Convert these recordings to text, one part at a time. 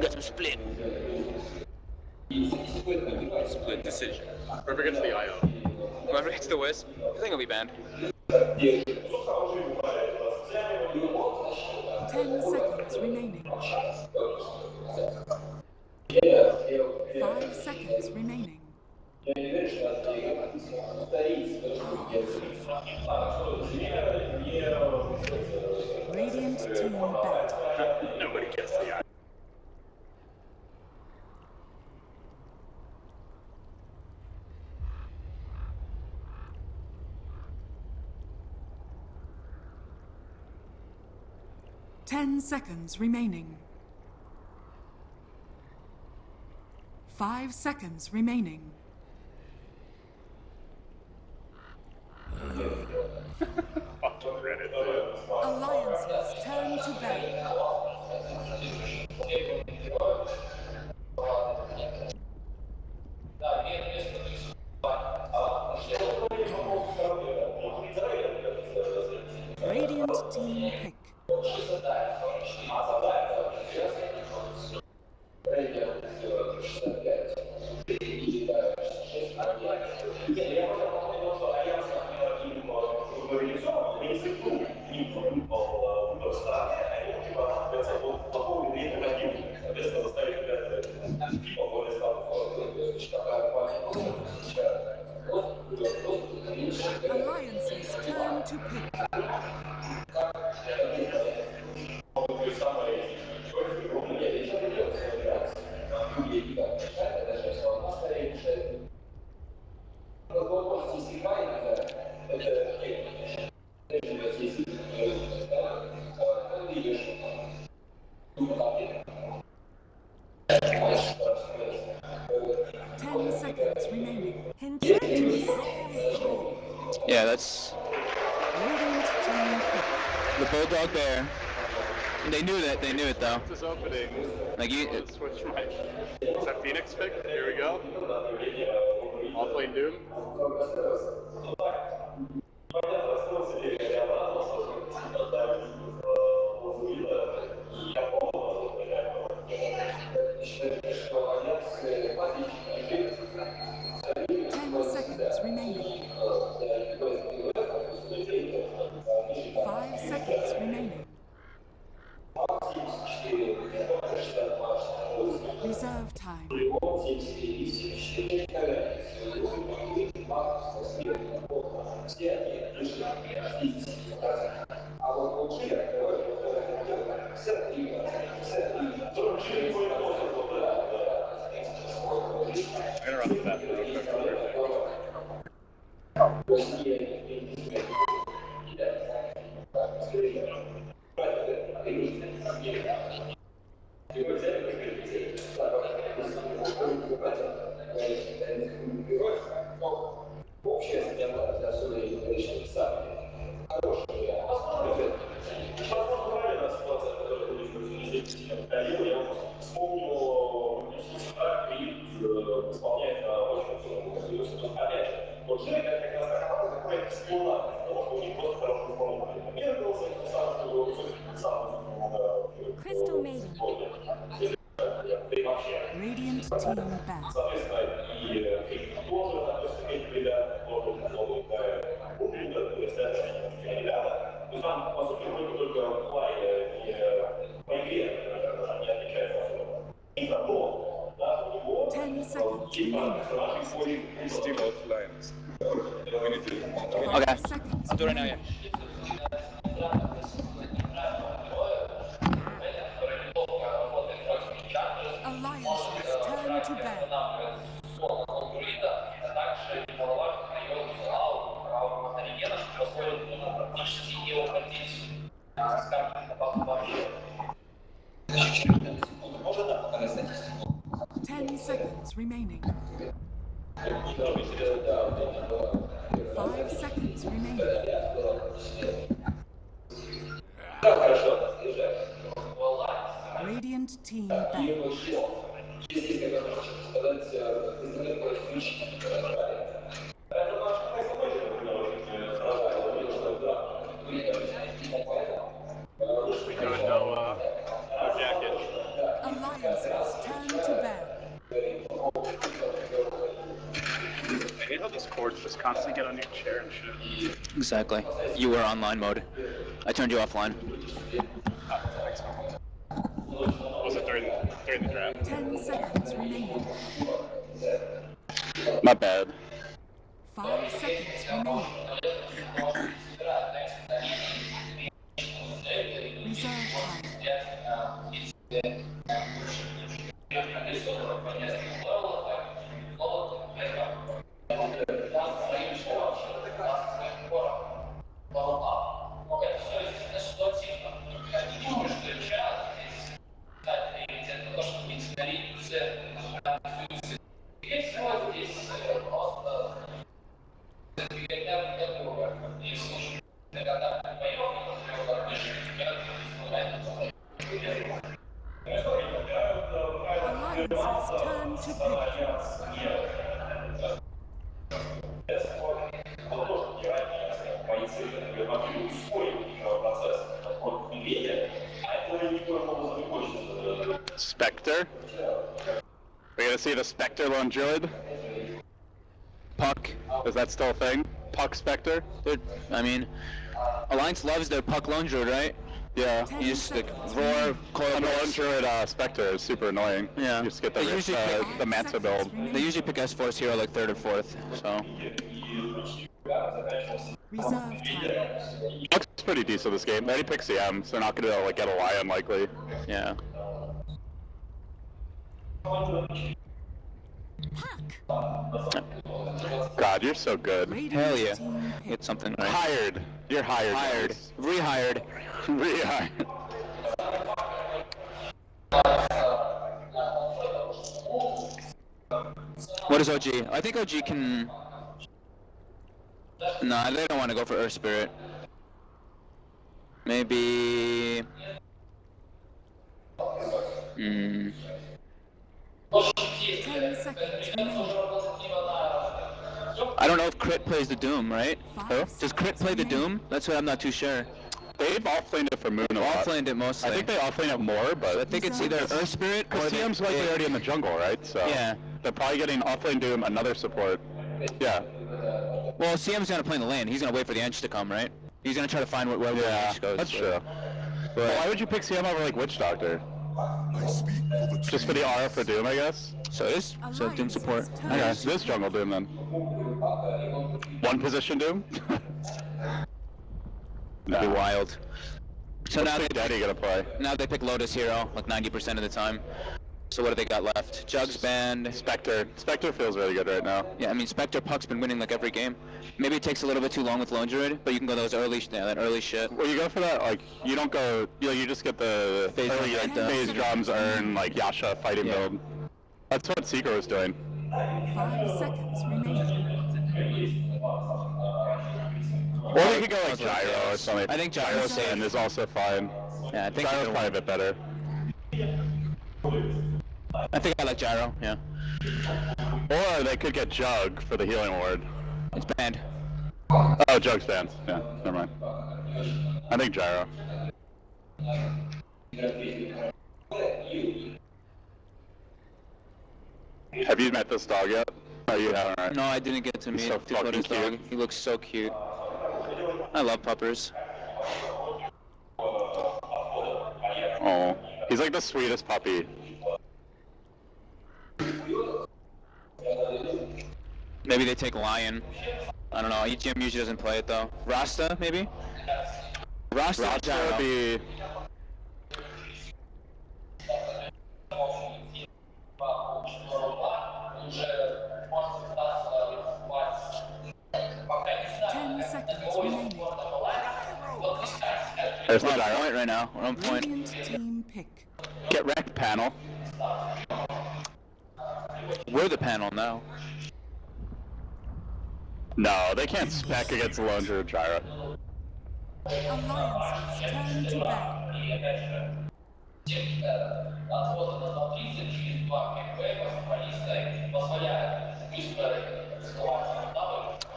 Got some split. Split decision. Whoever gets the IO. Whoever gets the wisp, I think it'll be banned. 10 seconds remaining. 5 seconds remaining. Radiant team ban. Nobody gets the IO. Ten seconds remaining. 5 seconds remaining. Alliances turn to ban. Radiant team pick. Alliances turn to pick. Seconds remaining. Enchantress. Yeah, that's Radiant team pick. the Bulldog Bear. They knew that. They knew it though. This opening. Like you. Switch right. Is that Phoenix pick? Here we go. I'll play Doom. Seconds remaining. 5 seconds remaining. Reserve time. I'm gonna run the fast real quick. Crystal Maiden. Radiant team back. Steam both lines. We need to. Okay. Seconds I'll do it right now. Yeah. Alliances turn to ban. Seconds remaining. 5 seconds remaining. Radiant team back. No jacket. Alliances to ban. I hate how these cords just constantly get on your chair and shit. Exactly. You were online mode. I turned you offline. Thanks. Was it during the draft? 10 seconds remaining. My bad. 5 seconds remaining. Reserve time. Alliances turn to pick. Spectre? We're gonna see the Spectre Lone Druid? Puck. Is that still a thing? Puck Spectre? I mean, Alliance loves their Puck Lone Druid, right? Yeah. Ten You just like seconds roar, remaining. coil And the Lone burst. Druid Spectre is super annoying. Yeah. You just get They usually pick- the Manta build. Seconds They usually pick S-Force hero like 3rd or 4th, so. Reserve time. Puck's pretty decent this game. They already pick CM, so they're not gonna like get a Lion likely. Yeah. God, you're so good. Hell yeah. Team pick. Get something right. Hired. You're hired. Hired. guys. Rehired. Rehired. What is OG? I think OG can... Nah, they don't want to go for Earth Spirit. Maybe... 10 seconds remaining. I don't know if Crit plays the Doom, right? Five Does Crit play the Doom? That's what I'm not too sure. They've offlaned it for Moon a lot. Offlaned it mostly. I think they offlane it more, but I think it's either Earth Spirit or because TM's likely already in the jungle, right? So Yeah. they're probably getting offlane Doom, another support. Yeah. Well, CM's gonna play in the lane. He's gonna wait for the Ench to come, right? He's gonna try to find where the Yeah, Ench goes. that's but- true. But Why would you pick CM over like Witch Doctor? Just for the aura for Doom, I guess? so Doom support. Alliances turn Okay, to this jungle Doom then. One position Doom? That'd be wild. So now What's Big Daddy gonna play? they pick Lotus hero like 90% of the time. So what do they got left? Jugs band. Spectre. Spectre feels really good right now. Yeah, I mean Spectre Puck's been winning like every game. Maybe it takes a little bit too long with Lone Druid, but you can go that early shit. Well, you go for that, like, you don't go, you just get the Phase early, drum, like, like phase drums, earn, like, Yasha fighting Yeah. build. That's what Seeker was doing. 5 seconds remaining. Or they could go, like, Gyro or something. I think Gyro Gyro's safe. in is also fine. Yeah, I think Gyro's either probably a one. bit better. I think I like Gyro. Yeah, Or they could get Jug for the healing ward. it's banned. Oh, Jug's banned. Yeah, never mind. I think Gyro. Have you met this dog yet? Oh, you haven't, right? No, I didn't get to meet so Dakota's fucking dog. He looks so cute. I love puppers. Oh, he's like the sweetest puppy. Maybe they take Lion. I don't know. EGM usually doesn't play it though. Rasta, maybe? Rasta, Rasta would be... 10 seconds remaining. There's We're the on Gyro. point right now. We're on point. Radiant team pick. Get wrecked, panel. We're the panel now. No, they can't spec against the Lone Druid Gyro. Alliances turn to ban.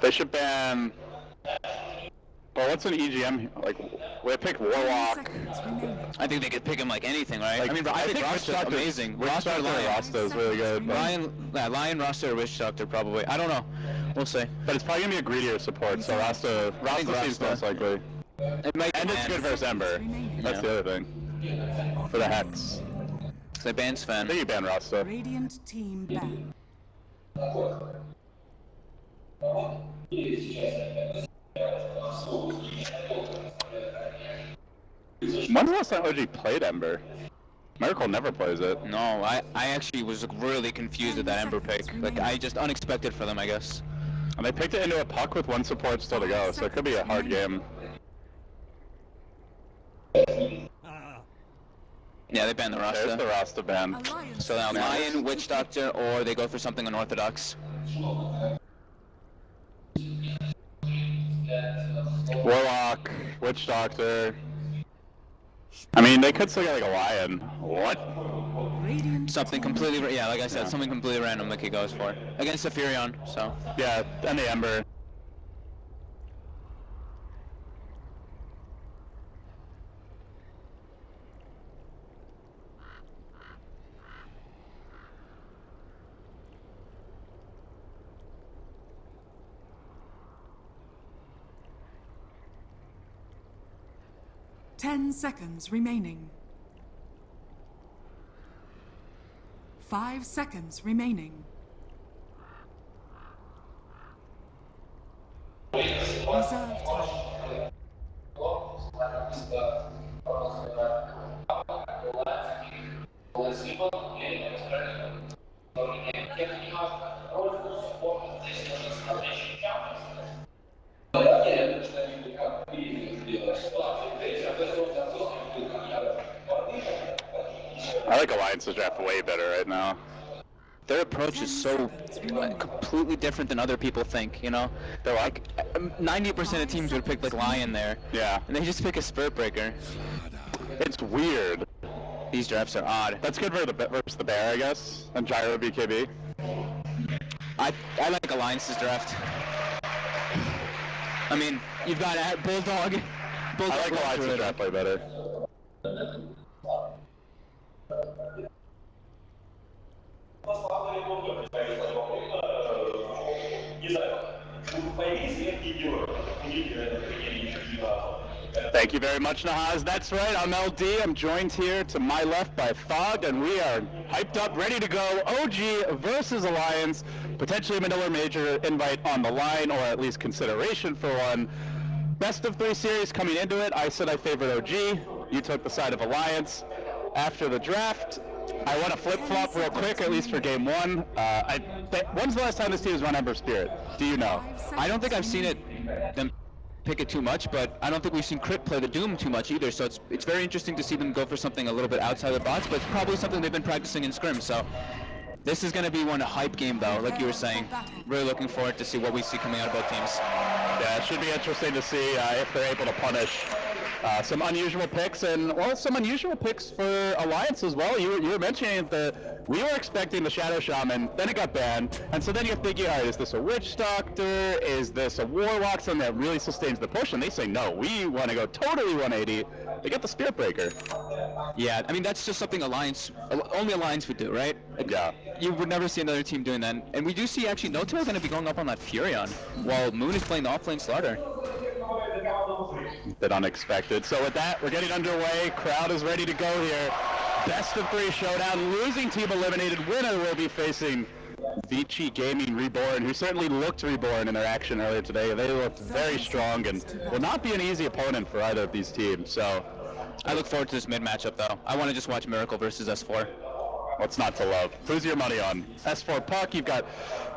They should ban... Well, what's an EGM? Like, we pick 10 Warlock. seconds remaining. I think they could pick him like anything, right? Like, I mean, I think Witch Rasta's Doctor's amazing. Witch Rasta or Doctor Lion? Rasta is really good. But Lion, Rasta, or Witch Doctor, probably. I don't know. We'll see. it's probably gonna be a greedier support, so Rasta seems Rasta. most likely. It might And it's good versus Ember. That's the other thing. For the Hex. The band's I fan. think you ban Rasta. Radiant team ban. When's the last time OG played Ember? Miracle never plays it. No, I actually was really confused at that Ember pick. Like, I just unexpected for them, I guess. And they picked it into a puck with one support still to go, so it could be a hard game. Yeah, they banned the There's the Rasta. Rasta ban. Alliance So now is Lion, Witch Doctor, or they go for something unorthodox. Warlock, Witch Doctor. I mean, they could still get like a Lion. What? Radiant Something team completely, yeah, like I said, Yeah. something completely random that he goes for. Against the Furion, so. Yeah, and the Ember. Ten seconds remaining. 5 seconds remaining. Reserve time. I like Alliance's draft way better right now. Their approach is so completely different than other people think, you know? They're like, 90% of teams would pick like Lion there. Yeah. And they just pick a Spirit Breaker. It's weird. These drafts are odd. That's good for the versus the Bear, I guess. And Gyro BKB. I like Alliance's draft. I mean, you've got Bulldog. I like Alliance's draft way better. Thank you very much, Nahaz. That's right, I'm LD. I'm joined here to my left by Fog, and we are hyped up, ready to go. OG versus Alliance. Potentially a Manila Major invite on the line, or at least consideration for one. Best of 3 series coming into it. I said I favored OG. You took the side of Alliance. After the draft, I want to flip-flop real quick, at least for game 1. When's the last time this team has run Ember Spirit? Do you know? I don't think I've seen them pick it too much, but I don't think we've seen Crit play the Doom too much either, so it's very interesting to see them go for something a little bit outside the box, but it's probably something they've been practicing in Scrim, so this is going to be one hype game though, like you were saying. Really looking forward to see what we see coming out of both teams. Yeah, it should be interesting to see if they're able to punish some unusual picks, and well, some unusual picks for Alliance as well. You were mentioning that we were expecting the Shadow Shaman, then it got banned, and so then you're thinking, all right, is this a Witch Doctor? Is this a Warlock, something that really sustains the push? And they say, no, we want to go totally 180. They get the Spirit Breaker. Yeah, I mean, that's just something only Alliance would do, right? Yeah. You would never see another team doing that. And we do see actually Noto going to be going up on that Furion, while Moon is playing the off-lane Starter. Bit unexpected. So with that, we're getting underway. Crowd is ready to go here. Best of 3 showdown. Losing team eliminated. Winner will be facing Vici Gaming Reborn, who certainly looked reborn in their action earlier today. They looked very strong and will not be an easy opponent for either of these teams. So I look forward to this mid matchup though. I want to just watch Miracle versus S4. what's not to love? Who's your money on? S4 Puck, you've got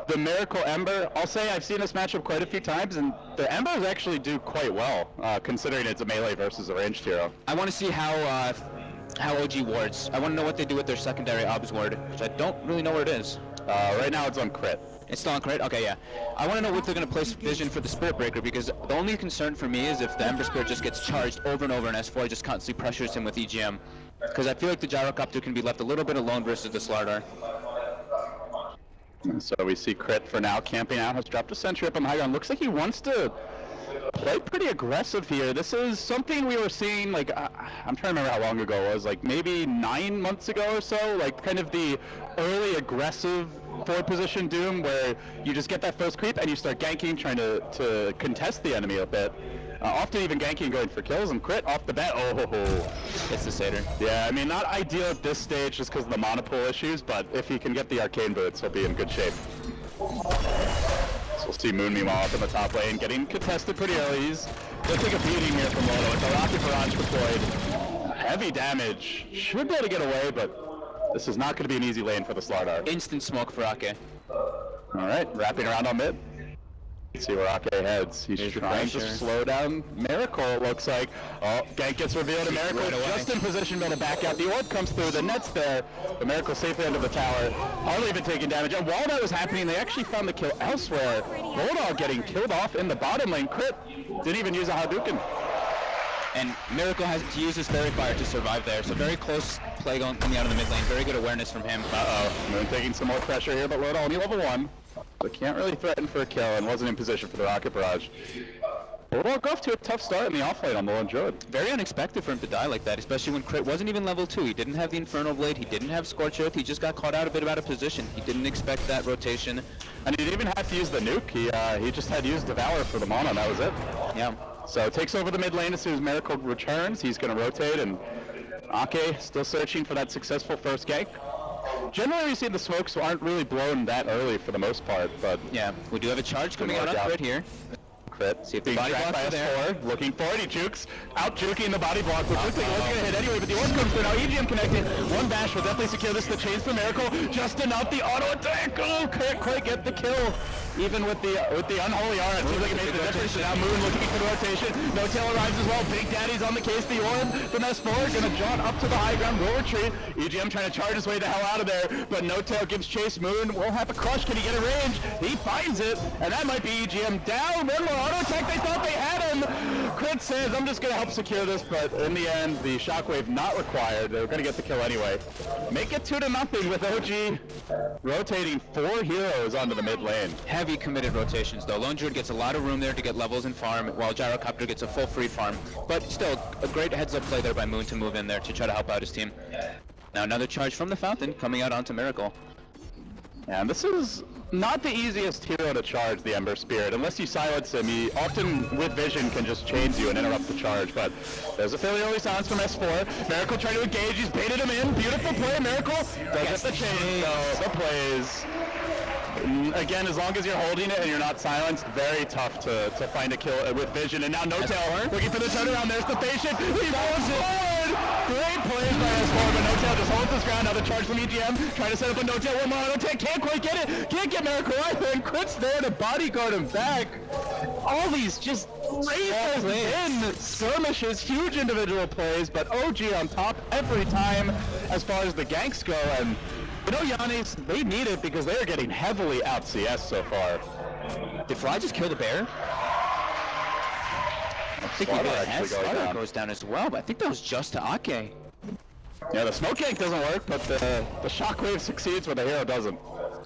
the Miracle Ember. I'll say I've seen this matchup quite a few times, and the Embers actually do quite well, considering it's a melee versus a ranged hero. I want to see how OG wards. I want to know what they do with their secondary obs ward, which I don't really know where it is. Right now it's on crit. It's still on crit? Okay, yeah. I want to know if they're going to place Vision for the Spirit Breaker, because the only concern for me is if the Ember Spirit just gets charged over and over and S4 just constantly pressures him with EGM. Because I feel like the Gyrocopter can be left a little bit alone versus the Starladder. So we see Crit for now camping out, has dropped a sentry up on the high ground. Looks like he wants to play pretty aggressive here. This is something we were seeing, like, I'm trying to remember how long ago it was, like maybe 9 months ago or so, like kind of the early aggressive forward position Doom where you just get that first creep and you start ganking, trying to contest the enemy a bit. Often even ganking going for kills, and Crit off the bat, oh, It's the Satyr. yeah, I mean, not ideal at this stage just because of the monopool issues, but if he can get the arcane boots, he'll be in good shape. So we'll see Moon meanwhile up in the top lane, getting contested pretty early. He'll take a beating here from Loto with the Rocket Barrage deployed. Heavy damage, should be able to get away, but this is not going to be an easy lane for the Starladder. Instant smoke for Ake. Alright, wrapping around on mid. Let's see where Ake heads. He's Here's the trying to pressure. slow down Miracle, it looks like. Oh, gank gets revealed, and Miracle Right away. just in position to be able to back out. The orb comes through, the net's there. The Miracle safely under the tower. Hardly even taking damage. And while that was happening, they actually found the kill elsewhere. Bulldog getting killed off in the bottom lane. Crit didn't even use a Hadouken. And Miracle has to use his Fairy Fire to survive there, so very close play coming out of the mid lane. Very good awareness from him. Moon taking some more pressure here, but Loda only level 1. So can't really threaten for a kill and wasn't in position for the Rocket Barrage. Bulldog off to a tough start in the offlane on the Lone Druid. Very unexpected for him to die like that, especially when Crit wasn't even level 2. He didn't have the Infernal Blade, he didn't have Scorch Earth, he just got caught out a bit out of position. He didn't expect that rotation. And he didn't even have to use the nuke. He just had used Devour for the mana, and that was it. Yeah. So takes over the mid lane as soon as Miracle returns. He's going to rotate, and Ake still searching for that successful first gank. Generally, we see the smokes aren't really blown that early for the most part, but Yeah, we do have a charge coming out on Crit here. Crit. See if the Being body tracked blocks by are there. S4, looking forward, he jukes, out juking the body block, which looks like it wasn't going to hit anyway, but the orb comes through now, EGM connected, one bash will definitely secure this, the chains for Miracle, just enough, the auto attack, oh, can't quite get the kill. Even with the unholy aura, it seems like it made the difference. Now Moon looking for the rotation. No Tail arrives as well. Big Daddy's on the case. The orb from S4 gonna jaunt up to the high ground. Will retreat. EGM trying to charge his way the hell out of there, but No Tail gives chase. Moon will have a crush. Can he get a range? He finds it, and that might be EGM down. One more auto attack. They thought they had him. Crit says, I'm just gonna help secure this, but in the end, the shockwave not required. They're gonna get the kill anyway. Make it 2-0 with OG rotating 4 heroes onto the mid lane. Heavy committed rotations though. Lone Druid gets a lot of room there to get levels and farm, while Gyrocopter gets a full free farm. But still, a great heads-up play there by Moon to move in there to try to help out his team. Now another charge from the Fountain coming out onto Miracle. And this is not the easiest hero to charge, the Ember Spirit. Unless you silence him, he often, with vision, can just chains you and interrupt the charge. But there's a fairly early silence from S4. Miracle trying to engage, he's baited him in. Beautiful play, Miracle does get the chain, so the plays. Again, as long as you're holding it and you're not silenced, very tough to find a kill with vision. And now No Tail looking for the turnaround. There's the patient. He falls forward. Great plays by S4, but No Tail just holds his ground. Now the charge from EGM. Trying to set up a No Tail. One more auto attack. Can't quite get it. Can't get Miracle either. And Crit's there to bodyguard him back. All these just razor-thin skirmishes. Huge individual plays, but OG on top every time as far as the ganks go. And you know, Giannis, they need it because they are getting heavily out CS so far. Did Fly just kill the bear? I think he Slaughter did. actually goes down. Goes down as well, but I think that was just to Ake. Yeah, the smoke gank doesn't work, but the shockwave succeeds where the hero doesn't.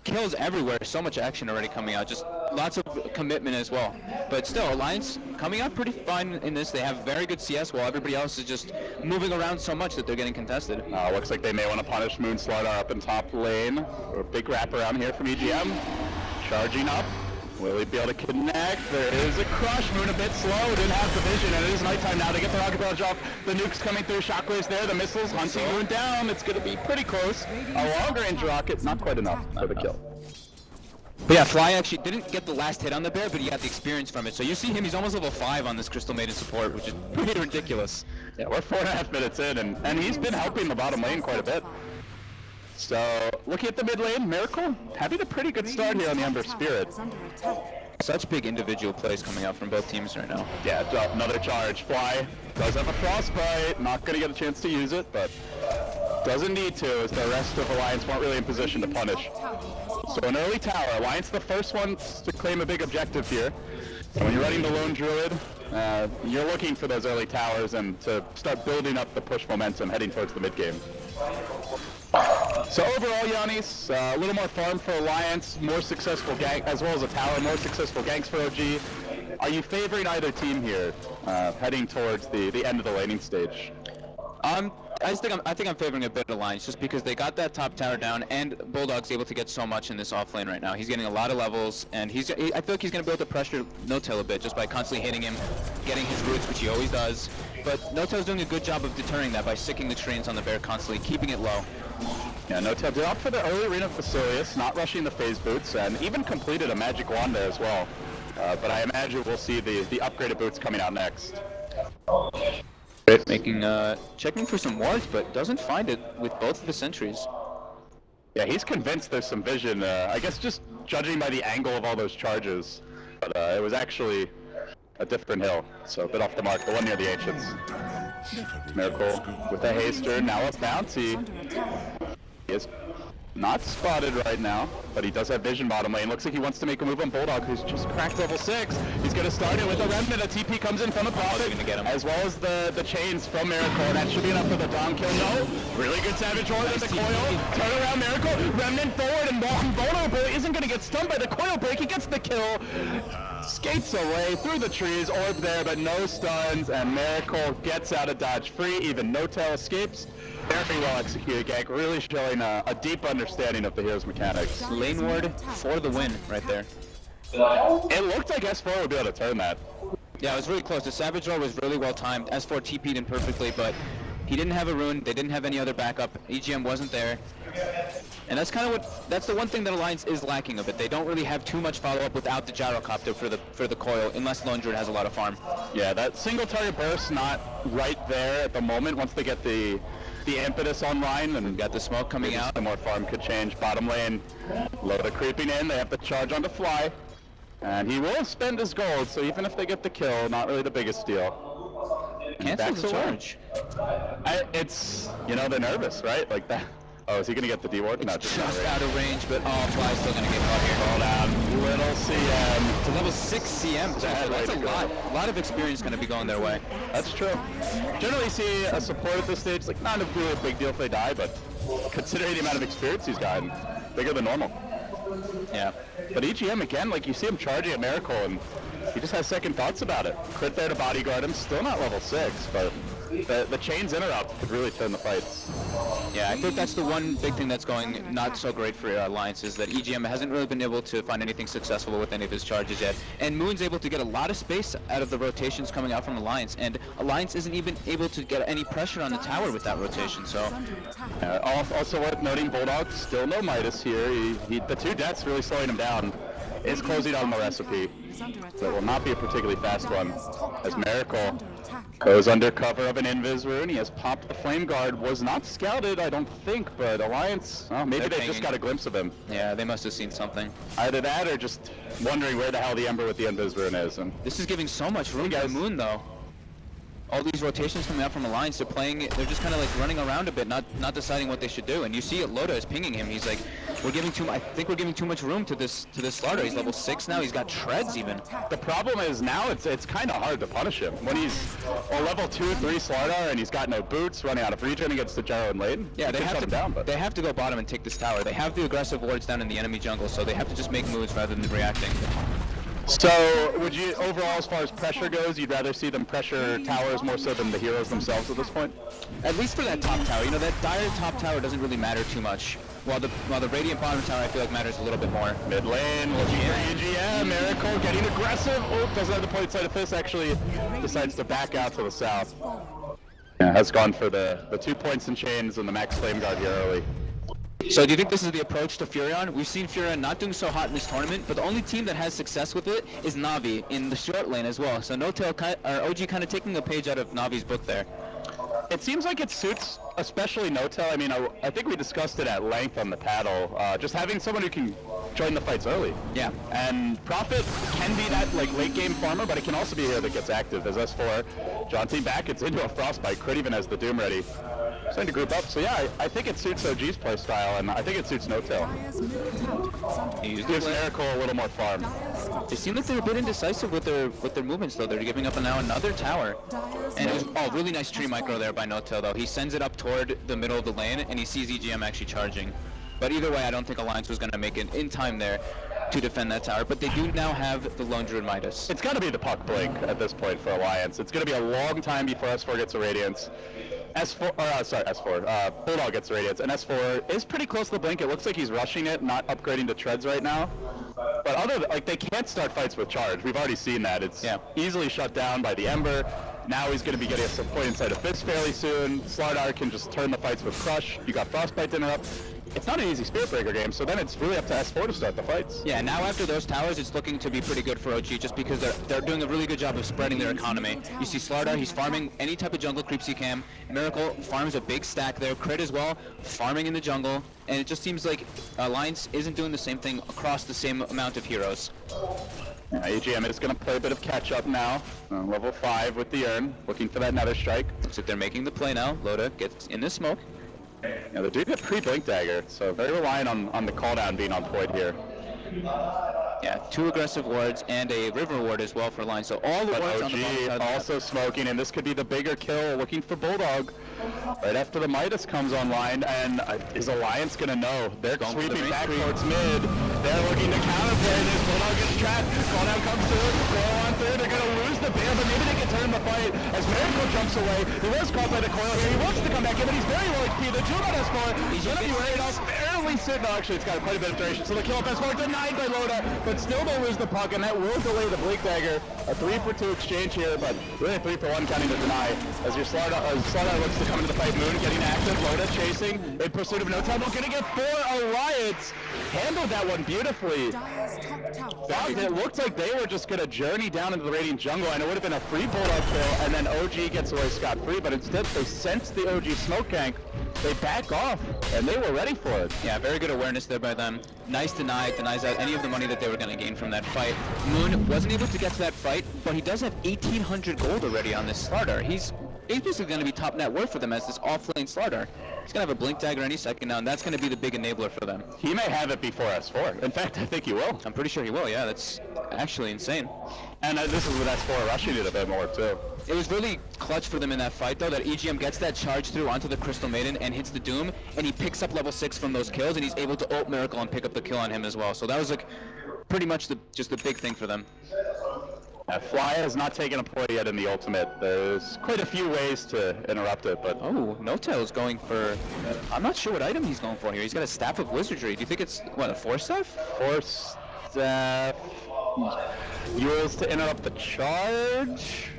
Kills everywhere, so much action already coming out, just lots of commitment as well. But still, Alliance coming out pretty fine in this. They have very good CS while everybody else is just moving around so much that they're getting contested. Looks like they may want to punish Moon Slaughter up in top lane. A big wraparound here from EGM. Charging up. Will he be able to connect? There is a crush. Moon a bit slow. Didn't have the vision, and it is nighttime now. They get the rocket barrage off. The nukes coming through. Shockwaves there. The missiles hunting Moon down. It's going to be pretty close. A longer range rocket, not quite enough for the kill. But yeah, Fly actually didn't get the last hit on the bear, but he got the experience from it. So you see him, he's almost level 5 on this Crystal Maiden support, which is pretty ridiculous. Yeah, we're 4.5 minutes in, and he's been helping the bottom lane quite a bit. So, looking at the mid lane, Miracle having a pretty good start here on the Ember Spirit. Such big individual plays coming out from both teams right now. Yeah, another charge. Fly does have a frostbite, not going to get a chance to use it, but doesn't need to, as the rest of Alliance weren't really in position to punish. So an early tower. Alliance the first one to claim a big objective here. And when you're running the Lone Druid, you're looking for those early towers and to start building up the push momentum heading towards the mid game. So overall, Giannis, a little more farm for Alliance, more successful gank, as well as a tower, more successful ganks for OG. Are you favoring either team here, heading towards the end of the laning stage? I think I'm favoring a bit of Alliance just because they got that top tower down, and Bulldog's able to get so much in this off lane right now. He's getting a lot of levels, and I feel like he's going to be able to pressure N0tail a bit just by constantly hitting him, getting his roots, which he always does. But N0tail's doing a good job of deterring that by sticking the screens on the bear constantly, keeping it low. Yeah, N0tail did opt for the early Arena Facilius, not rushing the phase boots, and even completed a magic wand there as well. But I imagine we'll see the upgraded boots coming out next. Making checking for some wards, but doesn't find it with both of the sentries. Yeah, he's convinced there's some vision. I guess just judging by the angle of all those charges, but it was actually a different hill, so a bit off the mark. The one near the ancients. Miracle with a haster, now a bounty. He is not spotted right now, but he does have vision bottom lane. Looks like he wants to make a move on Bulldog, who's just cracked level 6. He's going to start it with a Remnant. A TP comes in from the Prophet, as well as the chains from Miracle. And that should be enough for the down kill. No, really good Savage Roar with the coil. Turn around Miracle, Remnant forward, and Vulnerable isn't going to get stunned by the coil break. He gets the kill, skates away through the trees, orb there, but no stuns, and Miracle gets out of dodge free. Even N0tail escapes. Very well executed gank, really showing a deep understanding of the hero's mechanics. Lane ward for the win right there. It looked like S4 would be able to turn that. Yeah, it was really close. The Savage Roar was really well timed. S4 TP'd in perfectly, but he didn't have a rune. They didn't have any other backup. EGM wasn't there. And that's kind of that's the one thing that Alliance is lacking a bit. They don't really have too much follow-up without the gyrocopter for the coil, unless Lone Druid has a lot of farm. Yeah, that single target burst not right there at the moment. Once they get the impetus online and got the smoke coming out, the more farm could change. Bottom lane, Loda creeping in. They have the charge on the fly, and he will spend his gold. So even if they get the kill, not really the biggest deal. Cancel the charge. It's, you know, they're nervous, right? Like that. Oh, is he gonna get the D-ward? No, just out of range, but Fly's still gonna get caught here. Roll down, little CM. To level 6 CM, too. That's a lot of experience gonna be going their way. That's true. Generally see a support at this stage, like not a really big deal if they die, but considering the amount of experience he's gotten, bigger than normal. Yeah. But EGM again, like you see him charging at Miracle, and he just has second thoughts about it. Crit there to bodyguard him, still not level 6, but the chains interrupt could really turn the fights. Yeah, I think that's the one big thing that's going not so great for Alliance is that EGM hasn't really been able to find anything successful with any of his charges yet. And Moon's able to get a lot of space out of the rotations coming out from Alliance, and Alliance isn't even able to get any pressure on the tower with that rotation, so... Also worth noting, Bulldog still no Midas here. The 2 deaths really slowing him down. Is closing on the recipe, so it will not be a particularly fast one. As Miracle goes under cover of an Invis rune, he has popped the Flame Guard. Was not scouted, I don't think, but Alliance, well, maybe they just got a glimpse of him. Yeah, they must have seen something. Either that or just wondering where the hell the Ember with the Invis rune is. And this is giving so much room to Moon, though. All these rotations coming out from Alliance, they're just kind of like running around a bit, not deciding what they should do. And you see Loda is pinging him. He's like, I think we're giving too much room to this Starter. He's level 6 now. He's got treads even. The problem is now it's kind of hard to punish him when he's a level 2, 3 Starter and he's got no boots, running out of regen against the gyro in lane. Yeah, they have to go bottom and take this tower. They have the aggressive wards down in the enemy jungle, so they have to just make moves rather than reacting. So, would you, overall, as far as pressure goes, you'd rather see them pressure towers more so than the heroes themselves at this point? At least for that top tower. You know, that dire top tower doesn't really matter too much. While the Radiant bottom tower, I feel like matters a little bit more. Mid lane, looking for EGM, Miracle getting aggressive. Oh, doesn't have the point side of this, actually decides to back out to the south. Yeah, has gone for the 2 points in chains and the max flame guard here early. So do you think this is the approach to Furion? We've seen Furion not doing so hot in this tournament, but the only team that has success with it is Na'Vi in the short lane as well. So N0tail, or OG kind of taking a page out of Na'Vi's book there. It seems like it suits especially N0tail. I mean, I think we discussed it at length on the paddle. Just having someone who can join the fights early. Yeah. And Prophet can be that like late game farmer, but it can also be a hero that gets active. As S4, Jaunty back, it's into a Frostbite. Crit even has the Doom ready. Starting to group up, so yeah, I think it suits OG's playstyle, and I think it suits N0tail. He gives Miracle a little more farm. They seem like they're a bit indecisive with their movements, though. They're giving up now another tower. And it was really nice tree micro there by N0tail, though. He sends it up toward the middle of the lane, and he sees EGM actually charging. But either way, I don't think Alliance was going to make it in time there. to defend that tower, but they do now have the Lone Druid Midas. It's got to be the puck blink at this point for Alliance. It's going to be a long time before S4 gets a Radiance. Bulldog gets a Radiance, and S4 is pretty close to the blink. It looks like he's rushing it, not upgrading to treads right now. But they can't start fights with charge. We've already seen that. It's easily shut down by the Ember. Now he's going to be getting a point inside of Fist fairly soon. Starladder can just turn the fights with Crush. You got Frostbite to interrupt. It's not an easy Spirit Breaker game, so then it's really up to S4 to start the fights. Yeah, now after those towers, it's looking to be pretty good for OG just because they're doing a really good job of spreading their economy. You see Starladder, he's farming any type of jungle creeps he can. Miracle farms a big stack there. Crit as well, farming in the jungle. And it just seems like Alliance isn't doing the same thing across the same amount of heroes. AGM is going to play a bit of catch-up now. Level 5 with the Urn, looking for that Nether Strike. Looks like they're making the play now. Loda gets in the smoke. Now they're doing a pre-Blink Dagger, so very reliant on the cooldown being on point here. Yeah, 2 aggressive wards and a river ward as well for Alliance. So all the wards on the bottom side. Also smoking, and this could be the bigger kill, looking for Bulldog. Right after the Midas comes online, and is Alliance going to know? They're sweeping back towards mid. They're looking to counterplay this. Bulldog gets trapped. Cooldown comes through. Go on through. They're going to lose the bear, but maybe they can turn the fight as Miracle jumps away. He was caught by the coil here. He wants to come back in, but he's very low HP. The 2 on S4. He's going to be worried off. Barely sitting. No, actually, it's got quite a bit of duration. So the kill up S4 denied by Loda, but still don't lose the puck, and that will delay the Blink Dagger. A 3-for-2 exchange here, but really 3-for-1 counting the deny. As your Starladder looks to come into the fight, Moon getting active, Loda chasing in pursuit of no time. We're going to get 4 Alliance. Handled that one beautifully. It looked like they were just going to journey down into the Radiant jungle, and it would have been a free Bulldog kill, and then OG gets away scot-free, but instead they sense the OG smoke gank. They back off, and they were ready for it. Yeah, very good awareness there by them. Nice deny, denies out any of the money that they were going to gain from that fight. Moon wasn't able to get to that fight, but he does have 1,800 gold already on this Starladder. He's basically going to be top net worth for them as this off-lane Starladder. He's going to have a Blink Dagger any second now, and that's going to be the big enabler for them. He may have it before S4. In fact, I think he will. I'm pretty sure he will, yeah. That's actually insane. And this is with S4 rushing it a bit more, too. It was really clutch for them in that fight, though, that EGM gets that charge through onto the Crystal Maiden and hits the Doom, and he picks up level 6 from those kills, and he's able to ult Miracle and pick up the kill on him as well. So that was like pretty much just the big thing for them. Fly has not taken a play yet in the ultimate. There's quite a few ways to interrupt it, but... Oh, No-Tail is going for... I'm not sure what item he's going for here. He's got a Staff of Wizardry. Do you think it's, what, a Force Staff? Force Staff... Use to interrupt the charge?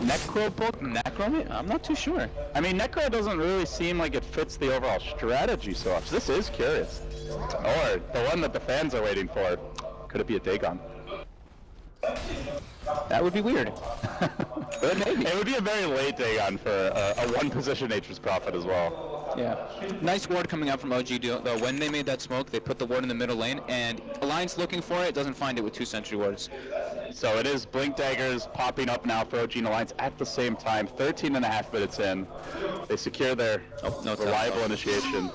Necro book? Necro? I'm not too sure. I mean, Necro doesn't really seem like it fits the overall strategy so much. This is curious. Or the one that the fans are waiting for. Could it be a Dagon? That would be weird. Maybe. It would be a very late Dagon for a one-position Nature's Prophet as well. Yeah. Nice ward coming out from OG, though. When they made that smoke, they put the ward in the middle lane, and Alliance looking for it, doesn't find it with 2 sentry wards. So it is Blink Daggers popping up now for OG and Alliance at the same time. 13.5 minutes in. They secure their reliable initiation.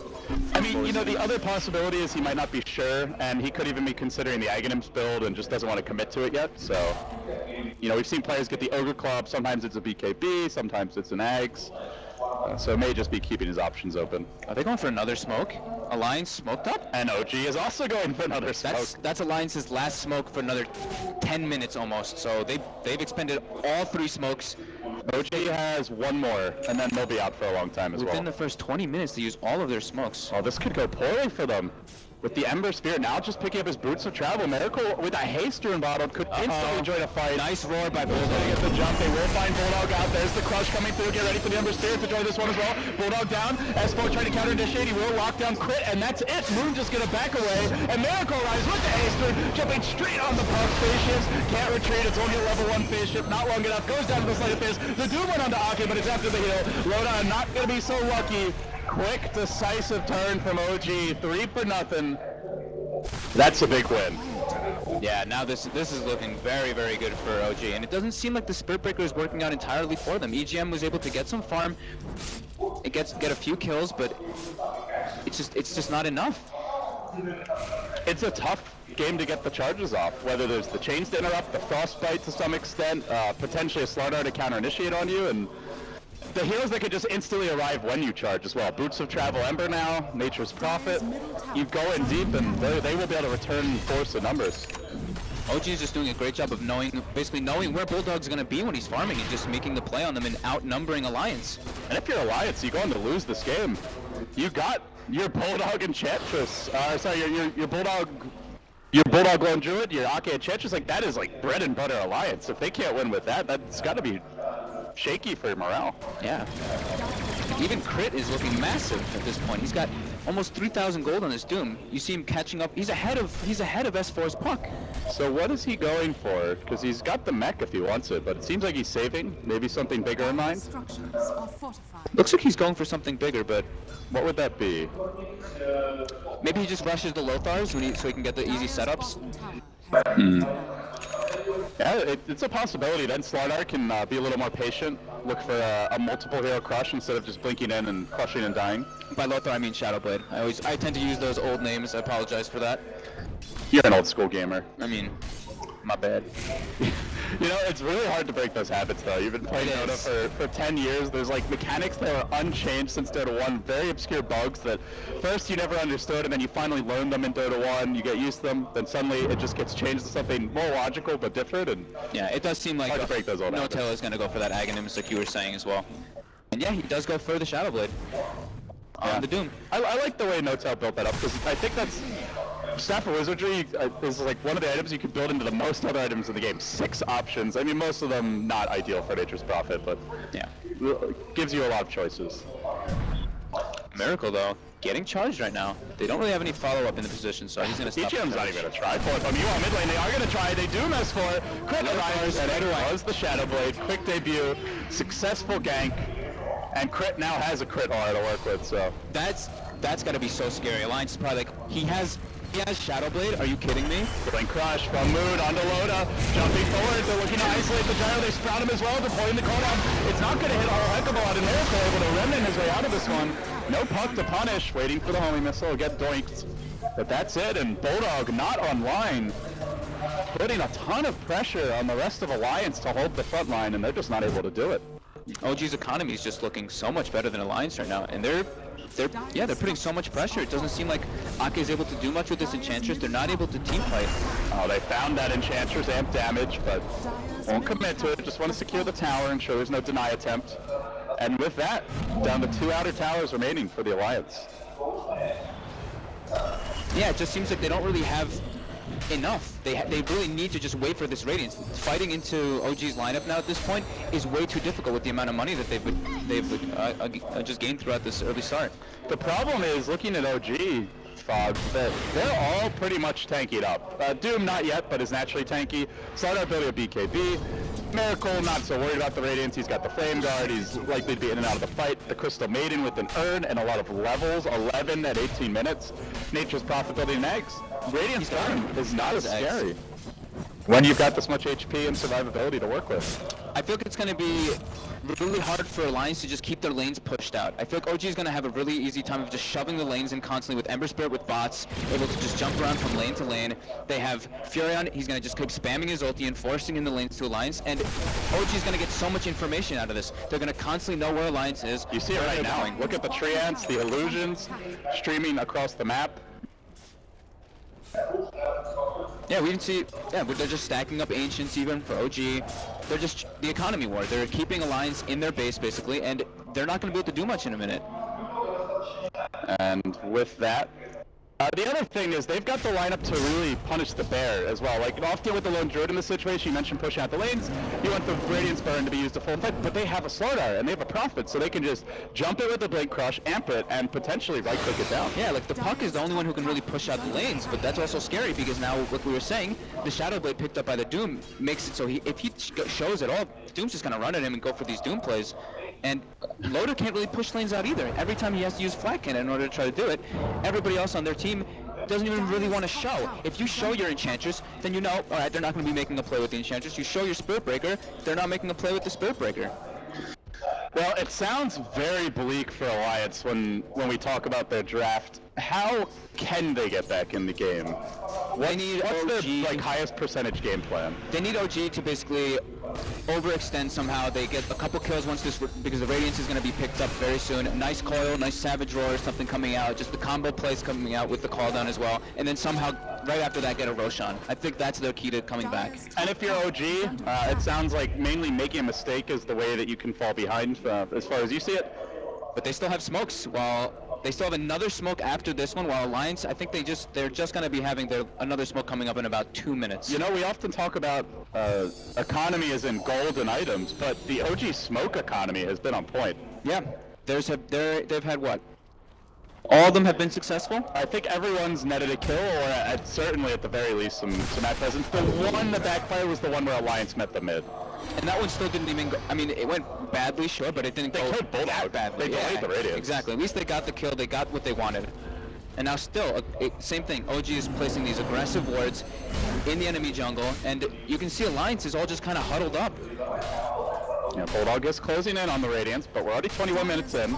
I mean, you know, the other possibility is he might not be sure, and he could even be considering the Aghanims build and just doesn't want to commit to it yet. So, you know, we've seen players get the Ogre Club. Sometimes it's a BKB, sometimes it's an Ags. So it may just be keeping his options open. Are they going for another smoke? Alliance smoked up? And OG is also going for another smoke. That's Alliance's last smoke for another 10 minutes almost. So they've expended all 3 smokes. OG has 1 more, and then they'll be out for a long time as well. Within the first 20 minutes, they use all of their smokes. Oh, this could go poorly for them. With the Ember Spear now just picking up his Boots of Travel, Miracle with a haste rune bottle could instantly join a fight. Nice roar by Bulldog. Going to get the jump. They will find Bulldog out. There's the crush coming through. Get ready for the Ember Spear to join this one as well. Bulldog down. S4 trying to counter initiate. He will lock down crit, and that's it. Moon just going to back away, and Miracle arrives with the haste rune, jumping straight on the puck. Spaceships can't retreat. It's only a level 1 spaceship. Not long enough. Goes down to the side of Fist. The Doom went onto Ake, but it's after the heal. Loda not going to be so lucky. Quick, decisive turn from OG. 3-for-0. That's a big win. Yeah, now this is looking very, very good for OG, and it doesn't seem like the Spirit Breaker is working out entirely for them. EGM was able to get some farm, get a few kills, but it's just not enough. It's a tough game to get the charges off, whether there's the chains to interrupt, the frostbite to some extent, potentially a Starladder to counter initiate on you, and the heroes that could just instantly arrive when you charge as well. Boots of Travel Ember now, Nature's Prophet. You go in deep and they will be able to return force in numbers. OG is just doing a great job of basically knowing where Bulldog's going to be when he's farming and just making the play on them and outnumbering Alliance. And if you're Alliance, you're going to lose this game. You got your Bulldog Enchantress, your Bulldog Lone Druid, your Ake Enchantress, like that is like bread and butter Alliance. If they can't win with that, that's got to be shaky for morale. Yeah. Even Crit is looking massive at this point. He's got almost 3,000 gold on this Doom. You see him catching up. He's ahead of S4's Puck. So what is he going for? Because he's got the mech if he wants it, but it seems like he's saving. Maybe something bigger in mind. Structures are fortified. Looks like he's going for something bigger, but what would that be? maybe he just rushes the Lothars so he can get the easy setups. Yeah, it's a possibility. Then Starladder can be a little more patient, look for a multiple hero crush instead of just blinking in and crushing and dying. By Lothar, I mean Shadowblade. I tend to use those old names. I apologize for that. You're an old school gamer. I mean, my bad. You know, it's really hard to break those habits, though. You've been playing Dota for 10 years. There's, like, mechanics that are unchanged since Dota 1. Very obscure bugs that first you never understood, and then you finally learn them in Dota 1. You get used to them. Then suddenly it just gets changed to something more logical but different. And yeah, it does seem like hard to break those old habits. No-Tail is going to go for that Aghanim's like you were saying as well. And yeah, he does go for the Shadowblade on the Doom. I like the way No-Tail built that up, because I think that's... Staff of Wizardry is like one of the items you can build into the most other items in the game. 6 options. I mean, most of them not ideal for Nature's Prophet, but yeah, gives you a lot of choices. Miracle though, getting charged right now. They don't really have any follow-up in the position, so he's gonna stop. EGM's not even gonna try for it. From you on mid lane, they are gonna try. They do mess for it. Quick arrives, and it was the Shadowblade. Quick debut, successful gank, and Crit now has a crit aura to work with. So that's gotta be so scary. Alliance is probably like he has Shadowblade, are you kidding me? Going crush from Mood onto Loda, jumping forward, they're looking to isolate the gyro, they sprout him as well, deploying the cooldown. It's not going to hit a whole heck of a lot, and Miracle able to remnant his way out of this one. No puck to punish, waiting for the homing missile, get doinked. But that's it, and Bulldog not online, putting a ton of pressure on the rest of Alliance to hold the front line, and they're just not able to do it. OG's economy is just looking so much better than Alliance right now, and they're putting so much pressure. It doesn't seem like Ake is able to do much with this Enchantress. They're not able to team fight. Oh, they found that Enchantress amp damage, but won't commit to it. Just want to secure the tower, ensure there's no deny attempt. And with that, down to 2 outer towers remaining for the Alliance. Yeah, it just seems like they don't really have enough. They really need to just wait for this Radiance. Fighting into OG's lineup now at this point is way too difficult with the amount of money that they've just gained throughout this early start. The problem is, looking at OG, Fog, that they're all pretty much tankied up. Doom not yet, but is naturally tanky. Starladder ability of BKB. Miracle not so worried about the Radiance. He's got the Flame Guard. He's likely to be in and out of the fight. The Crystal Maiden with an urn and a lot of levels. 11 at 18 minutes. Nature's Prophet building eggs. Radiance Urn is not as scary when you've got this much HP and survivability to work with. I feel like it's going to be really hard for Alliance to just keep their lanes pushed out. I feel like OG is going to have a really easy time of just shoving the lanes in constantly with Ember Spirit with bots, able to just jump around from lane to lane. They have Furion, he's going to just keep spamming his ulti and forcing in the lanes to Alliance, and OG is going to get so much information out of this. They're going to constantly know where Alliance is. You see it right now. Look at the tree ants, the illusions streaming across the map. Yeah, we can see, they're just stacking up Ancients even for OG. They're just, the economy war. They're keeping Alliance in their base basically, and they're not going to be able to do much in a minute. And with that, the other thing is they've got the lineup to really punish the bear as well. Like, often with the Lone Druid in this situation, you mentioned pushing out the lanes, you want the Radiance Burn to be used to full effect, but they have a Starladder and they have a Prophet, so they can just jump it with the Blade Crush, amp it, and potentially right-click it down. Yeah, like the Puck is the only one who can really push out the lanes, but that's also scary because now, like we were saying, the Shadowblade picked up by the Doom makes it so if he shows at all, Doom's just going to run at him and go for these Doom plays. And Loda can't really push lanes out either. Every time he has to use Flat Cannon in order to try to do it, everybody else on their team doesn't even really want to show. If you show your Enchantress, then you know, alright, they're not going to be making a play with the Enchantress. You show your Spirit Breaker, they're not making a play with the Spirit Breaker. Well, it sounds very bleak for Alliance when we talk about their draft. How can they get back in the game? They need What's OG. the like highest percentage game plan? They need OG to basically overextend somehow. They get a couple kills once this, because the Radiance is going to be picked up very soon. Nice coil, nice Savage Roar, something coming out. Just the combo plays coming out with the call down as well. And then somehow, right after that, get a Roshan. I think that's their key to coming back. And if you're OG, it sounds like mainly making a mistake is the way that you can fall behind, as far as you see it. But they still have smokes. While they still have another smoke after this one. While Alliance, I think they're just going to be having another smoke coming up in about 2 minutes. You know, we often talk about economy as in gold and items, but the OG smoke economy has been on point. Yeah, they've had what? All of them have been successful? I think everyone's netted a kill, or certainly at the very least some map presence. The one that backfired was the one where Alliance met the mid. And that one still didn't even go, I mean, it went badly, sure, but it didn't go killed both that out. badly. They delayed the Radiance. Exactly. At least they got the kill. They got what they wanted. And now still, same thing. OG is placing these aggressive wards in the enemy jungle, and you can see Alliance is all just kind of huddled up. Yeah, Bulldog is closing in on the Radiance, but we're already 21 minutes in.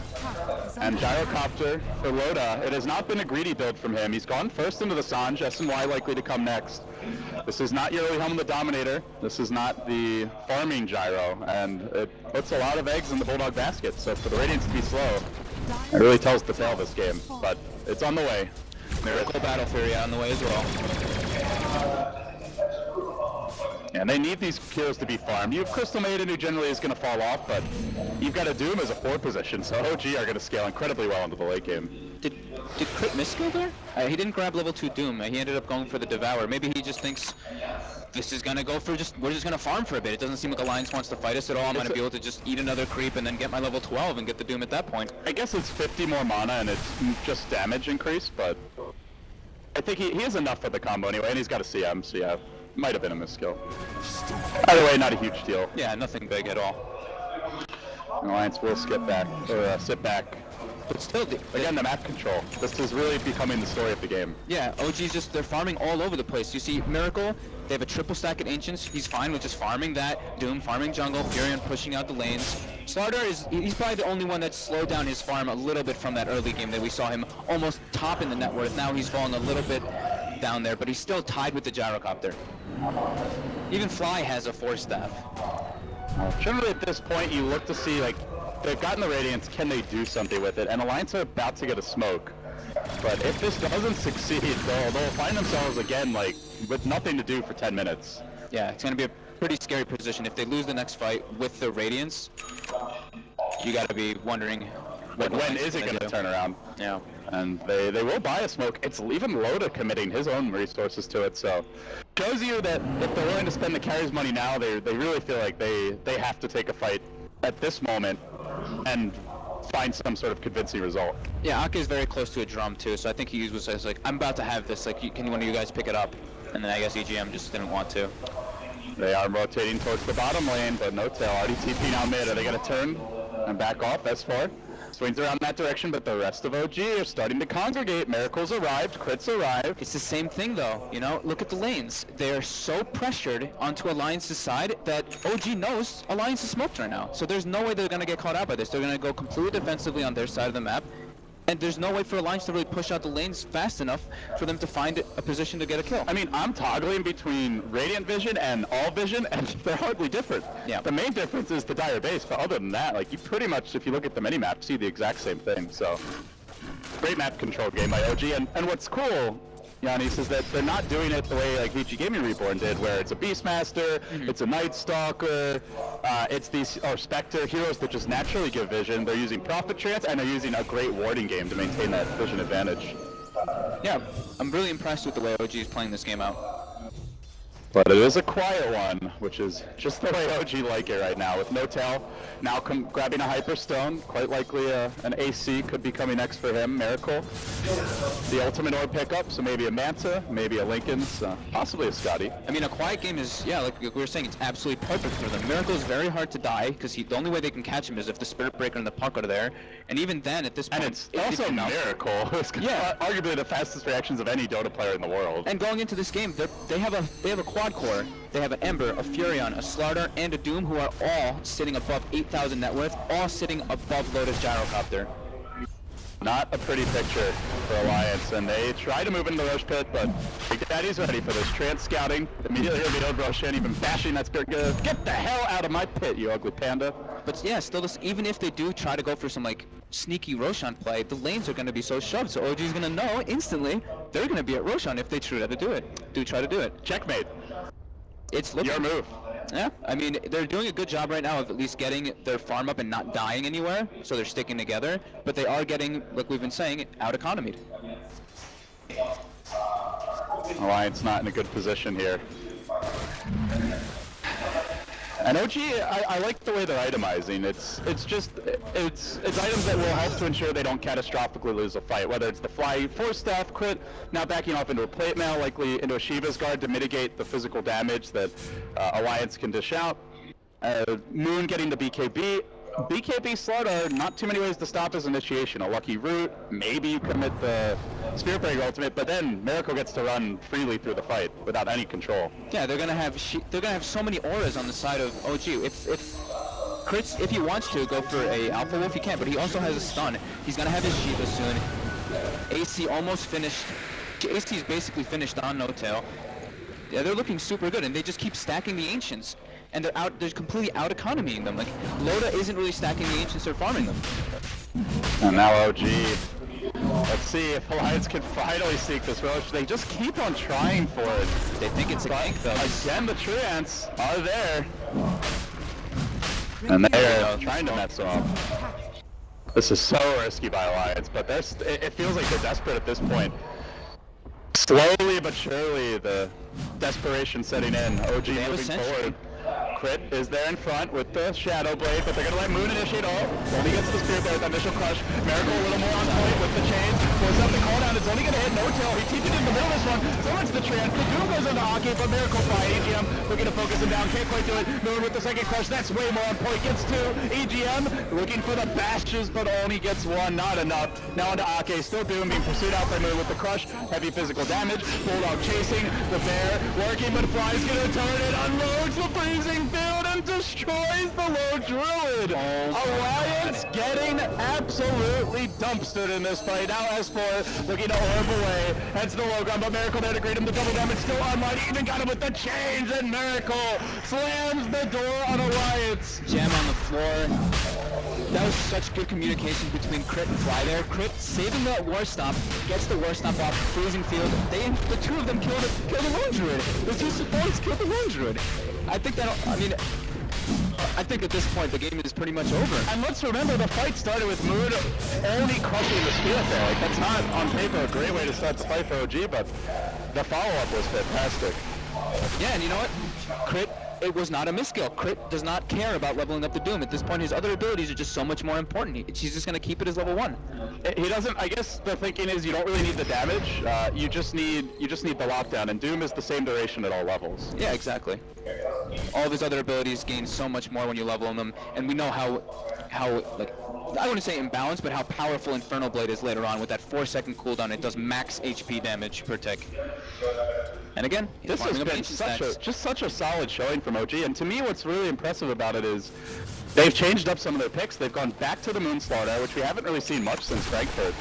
And Gyrocopter for Loda. It has not been a greedy build from him. He's gone first into the Sanj, S&Y likely to come next. This is not your early Helm of the Dominator. This is not the farming Gyro, and it puts a lot of eggs in the Bulldog basket. So for the Radiance to be slow, it really tells the tale of this game. But it's on the way. Miracle Battle Fury on the way as well. And they need these kills to be farmed. You have Crystal Maiden, who generally is going to fall off, but you've got a Doom as a 4 position, so OG are going to scale incredibly well into the late game. Did Crit miskill there? He didn't grab level 2 Doom. He ended up going for the Devour. Maybe he just thinks this is going to go for we're just going to farm for a bit. It doesn't seem like Alliance wants to fight us at all. I'm going to be able to just eat another creep and then get my level 12 and get the Doom at that point. I guess it's 50 more mana and it's just damage increase, but I think he has enough for the combo anyway, and he's got a CM, so yeah. Might have been a miskill. Either way, not a huge deal. Yeah, nothing big at all. Alliance will skip back, or sit back. But still, again, the map control. This is really becoming the story of the game. Yeah, OG's just, they're farming all over the place. You see Miracle, they have a triple stack at Ancients. He's fine with just farming that. Doom farming jungle, Furion pushing out the lanes. Starladder he's probably the only one that's slowed down his farm a little bit from that early game that we saw him almost top in the net worth. Now he's fallen a little bit down there, but he's still tied with the Gyrocopter. Even Fly has a 4-staff. Generally at this point, you look to see, like, they've gotten the Radiance, can they do something with it? And Alliance are about to get a smoke. But if this doesn't succeed, they'll find themselves again, like, with nothing to do for 10 minutes. Yeah, it's going to be a pretty scary position. If they lose the next fight with the Radiance, you got to be wondering when is it going to turn around? Yeah. And they will buy a smoke. It's even Loda committing his own resources to it, so shows you that if they're willing to spend the carries money now, they really feel like they have to take a fight at this moment and find some sort of convincing result. Yeah, Ake is very close to a drum too, so I think he was like, I'm about to have this, like, can one of you guys pick it up? And then I guess EGM just didn't want to. They are rotating towards the bottom lane, but no tail. Already TP now mid. Are they going to turn and back off? S4 swings around that direction, but the rest of OG are starting to congregate. Miracles arrived, crits arrived. It's the same thing though, you know? Look at the lanes. They're so pressured onto Alliance's side that OG knows Alliance is smoked right now. So there's no way they're going to get caught out by this. They're going to go completely defensively on their side of the map. And there's no way for Alliance to really push out the lanes fast enough for them to find a position to get a kill. I mean, I'm toggling between Radiant Vision and All Vision, and they're hardly different. Yeah. The main difference is the dire base, but other than that, like, you pretty much, if you look at the mini-map, see the exact same thing. So, great map control game by OG, and what's cool, Giannis, is that they're not doing it the way like VG Gaming Reborn did, where it's a Beastmaster, it's a Night Stalker, it's these Spectre heroes that just naturally give vision. They're using Prophet Trance, and they're using a great warding game to maintain that vision advantage. Yeah, I'm really impressed with the way OG is playing this game out. But it is a quiet one, which is just the way OG like it right now, with no tail. Now grabbing a Hyperstone, quite likely an AC could be coming next for him, Miracle. The ultimate orb pickup, so maybe a Manta, maybe a Linken's, possibly a Scotty. I mean, a quiet game is, yeah, like we were saying, it's absolutely perfect for them. Miracle is very hard to die, because the only way they can catch him is if the Spirit Breaker and the Puck are there. And even then, at this point, and it's also Miracle, who's arguably the fastest reactions of any Dota player in the world. And going into this game, they have a quad core. They have an Ember, a Furion, a Starladder, and a Doom, who are all sitting above 8,000 net worth, all sitting above Loda's Gyrocopter. Not a pretty picture for Alliance, and they try to move into the Roche pit, but Big Daddy's ready for this. Trance scouting, immediately revealed Roshan, even bashing that spirit. Get the hell out of my pit, you ugly panda. But yeah, still, even if they do try to go for some like sneaky Roshan play, the lanes are going to be so shoved, so OG's going to know instantly they're going to be at Roshan if they try to do it. Checkmate. It's looking... Your move. Yeah, I mean, they're doing a good job right now of at least getting their farm up and not dying anywhere, so they're sticking together, but they are getting, like we've been saying, out-economied. Alliance not in a good position here. And OG, I like the way they're itemizing. It's items that will help to ensure they don't catastrophically lose a fight, whether it's the fly force staff crit, now backing off into a plate mail, likely into a Shiva's guard to mitigate the physical damage that Alliance can dish out. Moon getting the BKB. BKB Starladder, not too many ways to stop his initiation. A lucky root, maybe you commit the Spirit Breaker ultimate, but then Miracle gets to run freely through the fight without any control. Yeah, they're gonna have so many auras on the side of OG. If he wants to go for a Alpha Wolf, he can, but he also has a stun. He's gonna have his Shiva soon. AC almost finished. AC's basically finished on No Tail. Yeah, they're looking super good, and they just keep stacking the Ancients. And they're completely out-economying them. Like, Loda isn't really stacking the Ancients or farming them. And now OG. Let's see if Alliance can finally seek this Roche. They just keep on trying for it. They think it's a gank, though. Again, the Treants are there. And they're trying to mess them up. This is so risky by Alliance, but it feels like they're desperate at this point. Slowly but surely, the desperation setting in. OG moving forward. Crit is there in front with the Shadow Blade, but they're going to let Moon initiate all. Only gets the Spirit Blade with that initial crush. Miracle a little more on point with the chain. Forces up the call down. It's only going to hit No Tail. He teaches in the middle of this one. So much the Treant. Doom goes into Aki, but Miracle by EGM. Looking to focus him down. Can't quite do it. Moon with the second crush. That's way more on point. Gets two. EGM looking for the bashes, but only gets one. Not enough. Now onto Ake. Still Doom being pursued out by Moon with the crush. Heavy physical damage. Bulldog chasing. The bear working, but Fly's going to turn it. Unloads the freezing field and destroys the low druid. Alliance getting absolutely dumpstered in this fight. Now S4 looking to orb away. Heads to the low ground, but Miracle there to greet him. The double damage still online. He even got him with the change, and Miracle slams the door on Alliance. Gem on the floor. That was such good communication between Crit and Fly there. Crit saving that War Stomp, gets the War Stomp off, freezing field. The two of them kill the Lone Druid. The two supports kill the Lone Druid. I think at this point the game is pretty much over. And let's remember the fight started with Moon only crushing the Spirit there. Like, that's not on paper a great way to start the fight for OG, but the follow-up was fantastic. Yeah, and you know what? Crit, it was not a misskill. Crit does not care about leveling up the Doom. At this point, his other abilities are just so much more important. He's just going to keep it as level 1. He doesn't, I guess the thinking is you don't really need the damage, you just need the lockdown, and Doom is the same duration at all levels. Yeah, exactly. All of his other abilities gain so much more when you level them, and we know how like, I wouldn't say imbalanced, but how powerful Infernal Blade is later on. With that 4-second cooldown, it does max HP damage per tick. And again, this has been such a solid showing from OG, and to me what's really impressive about it is they've changed up some of their picks. They've gone back to the Moon Starladder, which we haven't really seen much since Frankfurt.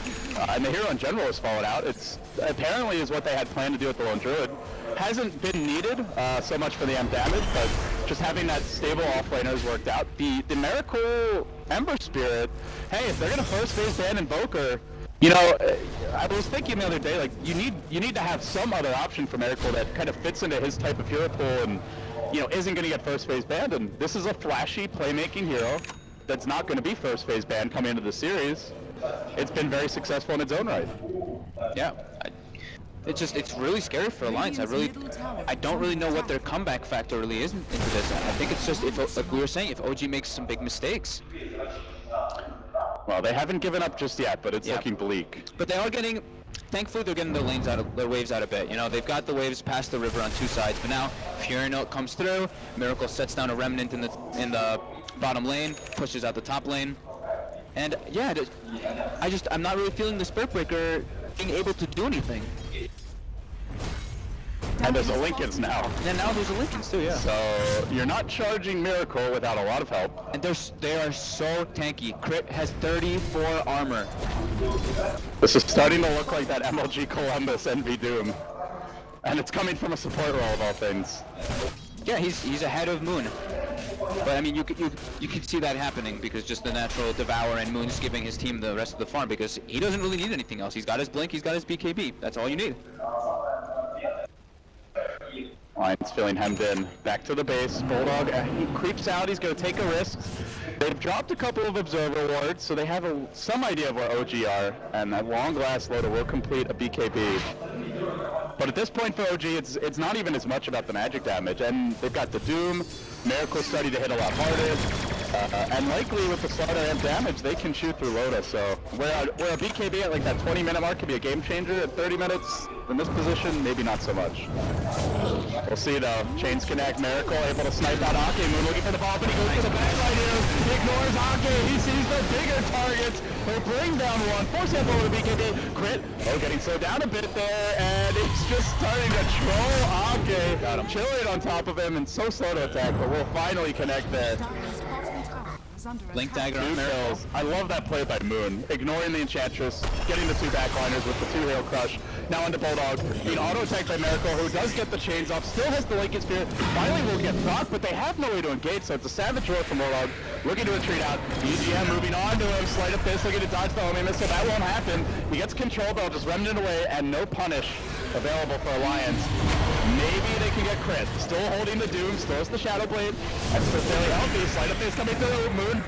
And the hero in general has followed out. It's apparently is what they had planned to do with the Lone Druid. Hasn't been needed so much for the M damage, but just having that stable offlaner has worked out. The Miracle Ember Spirit, hey, if they're going to first phase ban Invoker, you know, I was thinking the other day, like, you need to have some other option for Miracle that kind of fits into his type of hero pool and, you know, isn't going to get first phase banned. And this is a flashy playmaking hero that's not going to be first phase banned coming into the series. It's been very successful in its own right. Yeah. It's really scary for Alliance. I don't really know what their comeback factor really is into this. I think it's just, like we were saying, if OG makes some big mistakes. Well, they haven't given up just yet, but it's looking bleak. But they are getting, thankfully they're getting their waves out a bit. You know, they've got the waves past the river on two sides, but now Fury Note comes through, Miracle sets down a remnant in the bottom lane, pushes out the top lane. And yeah, I'm not really feeling the Spirit Breaker being able to do anything. And there's a Lincolns now. And now there's a Lincolns too, yeah. So you're not charging Miracle without a lot of help. And they are so tanky. Crit has 34 armor. This is starting to look like that MLG Columbus NV Doom. And it's coming from a support role of all things. Yeah, he's ahead of Moon. But I mean, you could see that happening because just the natural Devour and Moon just giving his team the rest of the farm because he doesn't really need anything else. He's got his Blink, he's got his BKB. That's all you need. Lions feeling hemmed in. Back to the base. Bulldog, he creeps out. He's going to take a risk. They've dropped a couple of Observer wards, so they have some idea of where OG are, and that long glass loader will complete a BKB. But at this point for OG, it's not even as much about the magic damage, and they've got the Doom. Miracle's starting to hit a lot harder, and likely with the Starladder and damage, they can shoot through Loda. So where a BKB at like that 20-minute mark could be a game changer, at 30 minutes in this position, maybe not so much. We'll see though. Chains connect. Miracle able to snipe out Ake. Moon looking for the ball, but he goes to the back right here. He ignores Ake. He sees the bigger targets. He'll bring down one. Force him over to BKB. Crit. Oh, getting slowed down a bit there, and it's just starting to troll Ake. Got him. Chilling on top of him, and so slow to attack, but we'll finally connect there. Dire's bottom tower is under Blink attack. dagger on Miracle. I love that play by Moon, ignoring the Enchantress, getting the two backliners with the 2-hero crush. Now into Bulldog, being auto-attacked by Miracle, who does get the chains off, still has the Lincoln Spear, finally will get proc, but they have no way to engage, so it's a savage roll from Bulldog, looking to retreat out. EGM moving on to him, Sleight of Fist looking to dodge the homie missile, that won't happen. He gets control, they'll just remnant away, and no punish available for Alliance. Maybe they can get crit. Still holding the Doom, still has the Shadow Blade. That's still fairly healthy. Sleight of Fist coming through. Moon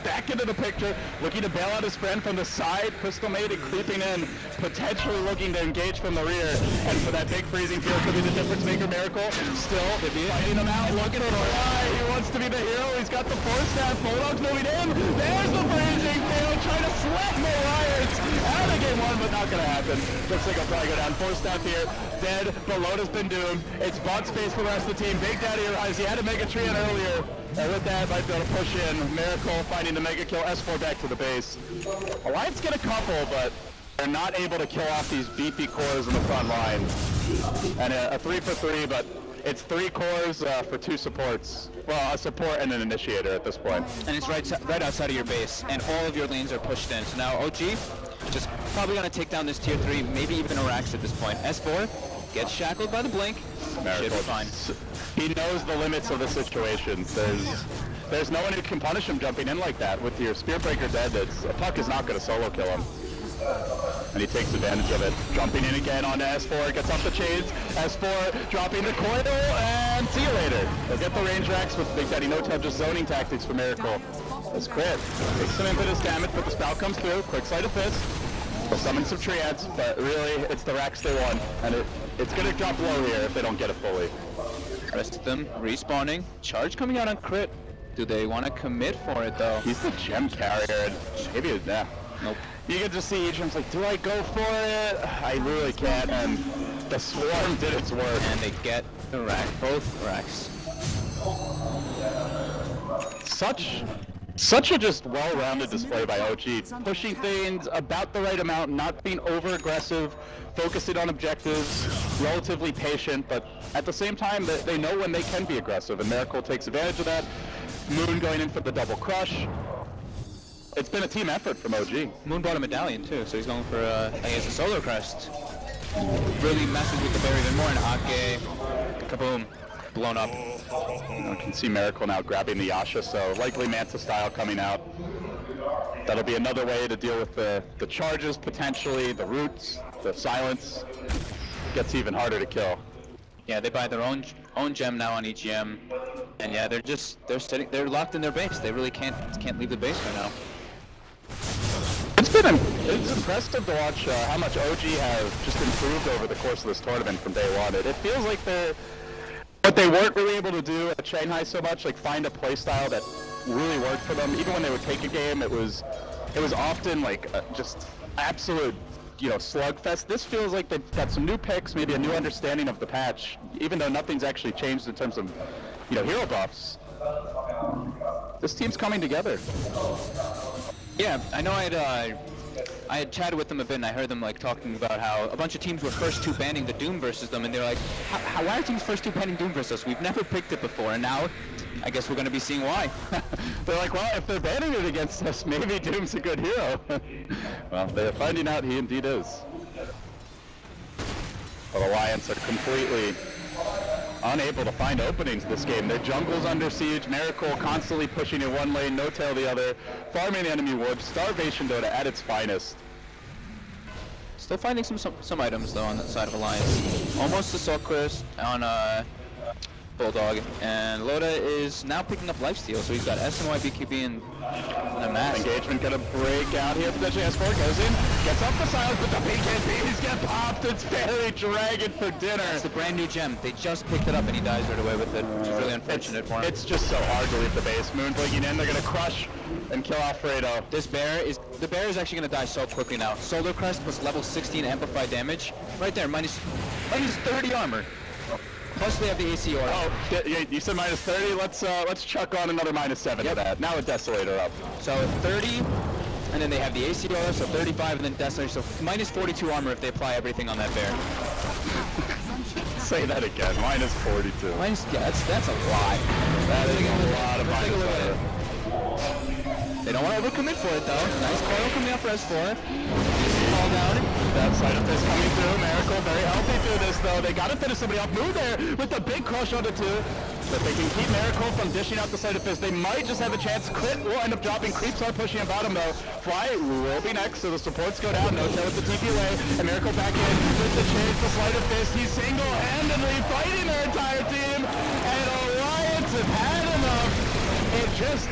back into the picture, looking to bail out his friend from the side. Crystal Maiden creeping in, potentially looking to engage from the rear. And for that big freezing field could be the difference maker. Miracle still fighting him out, looking to fly. He wants to be the hero. He's got the Force Staff. Bulldog's moving in. There's the freezing field, trying to sweat the Lions out of game one, but not going to happen. Looks like I'll probably go down. Force Staff here, dead, but Loda's been doomed. It's bot space for the rest of the team. Big Daddy arrives. He had to make a tree in earlier. And with that, might be able to push in. Miracle finding the mega kill. S4 back to the base. Alliance get a couple, but they're not able to kill off these beefy cores in the front line. And a 3 for 3, but it's 3 cores for 2 supports. Well, a support and an initiator at this point. And it's right outside of your base, and all of your lanes are pushed in. So now OG just probably gonna take down this tier 3, maybe even a Rax at this point. S4 gets shackled by the Blink. Should be fine. He knows the limits of the situation. There's no one who can punish him jumping in like that. With your Spearbreaker dead, a puck is not going to solo kill him. And he takes advantage of it. Jumping in again onto S4, gets off the chains. S4 dropping the coil, and see you later. They'll get the range racks with Big Daddy No Time, just zoning tactics for Miracle. That's crit. Takes some impetus damage, but the spout comes through. Quick Sleight of Fist. They'll summon some triads, but really, it's the racks they want. And it's going to drop low here if they don't get it fully. Rest of them respawning. Charge coming out on crit. Do they want to commit for it though? He's the gem carrier. Maybe, yeah. Nope. You can just see each one's like, do I go for it? I really can't. And the swarm did its work. And they get the rack. Both racks. Such a just well-rounded display by OG. Pushing things about the right amount, not being over-aggressive, focusing on objectives, relatively patient, but at the same time, they know when they can be aggressive, and Miracle takes advantage of that. Moon going in for the double crush. It's been a team effort from OG. Moon bought a medallion too, so he's going for I guess a solar crest. Really messes with the barrier even more, and Ake, kaboom, blown up. You can see Miracle now grabbing the Yasha, so likely Manta style coming out. That'll be another way to deal with the charges potentially, the roots, the silence. Gets even harder to kill. Yeah, they buy their own gem now on EGM, and yeah, they're locked in their base. They really can't leave the base right now. It's impressive to watch how much OG have just improved over the course of this tournament from day one. It feels like what they weren't really able to do at Shanghai so much, like find a playstyle that really worked for them. Even when they would take a game, it was often like just absolute, slugfest. This feels like they've got some new picks, maybe a new understanding of the patch, even though nothing's actually changed in terms of, hero buffs. This team's coming together. Yeah, I know I had chatted with them a bit, and I heard them like talking about how a bunch of teams were first two banning the Doom versus them, and they're like, why are teams first two banning Doom versus us? We've never picked it before, and now I guess we're going to be seeing why. They're like, well, if they're banning it against us, maybe Doom's a good hero. Well, they're finding out he indeed is. The Alliance are completely unable to find openings this game. Their jungle's under siege, Miracle constantly pushing in one lane, No Tail the other, farming the enemy wood, Starvation Dota at its finest. Still finding some items though on that side of Alliance. Almost Assault Crest on Bulldog, and Loda is now picking up lifesteal, so he's got SNY, BKB, and a mass. Engagement gonna break out here, potentially S4 goes in, gets up the silence, but the BKBs get popped, it's Fairy Dragon for dinner. It's the brand new gem, they just picked it up and he dies right away with it, which is really unfortunate for him. It's just so hard to leave the base. Moon blinking in, they're gonna crush and kill Alfredo. The bear is actually gonna die so quickly now. Solar Crest plus level 16 amplified damage, right there, minus 30 armor. Plus they have the AC aura. Oh, you said minus 30. Let's chuck on another minus 7 to that. Now a Desolator up. So 30, and then they have the AC aura, so 35, and then Desolator, so minus 42 armor if they apply everything on that bear. Say that again. Minus 42. Minus, yeah, that's a lot. That is a lot of minus 7. They don't want to overcommit for it though. Nice coil coming up for S4. Fall down. That side of this coming through. Miracle very healthy through this though. They gotta finish somebody off. Move there with the big crush onto 2. But they can keep Miracle from dishing out the side of fist. They might just have a chance. Crit will end up dropping. Creeps are pushing about him though. Fly will be next, so the supports go down. No Tail with the TP away. And Miracle back in with the chase, the sleight of fist. He's single-handedly fighting their entire team. And Alliance have had enough. It just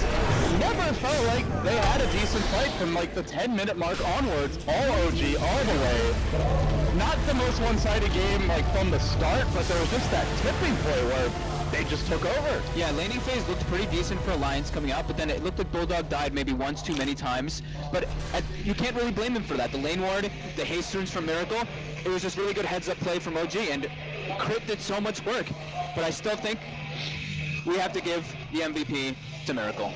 never felt like they had a decent fight from like the 10-minute mark onwards. All OG, all the way. Not the most one-sided game like from the start, but there was just that tipping point where they just took over. Yeah, laning phase looked pretty decent for Alliance coming out, but then it looked like Bulldog died maybe once too many times. But you can't really blame him for that. The lane ward, the haste runes from Miracle, it was just really good heads-up play from OG, and Crit did so much work. But I still think we have to give the MVP to Miracle.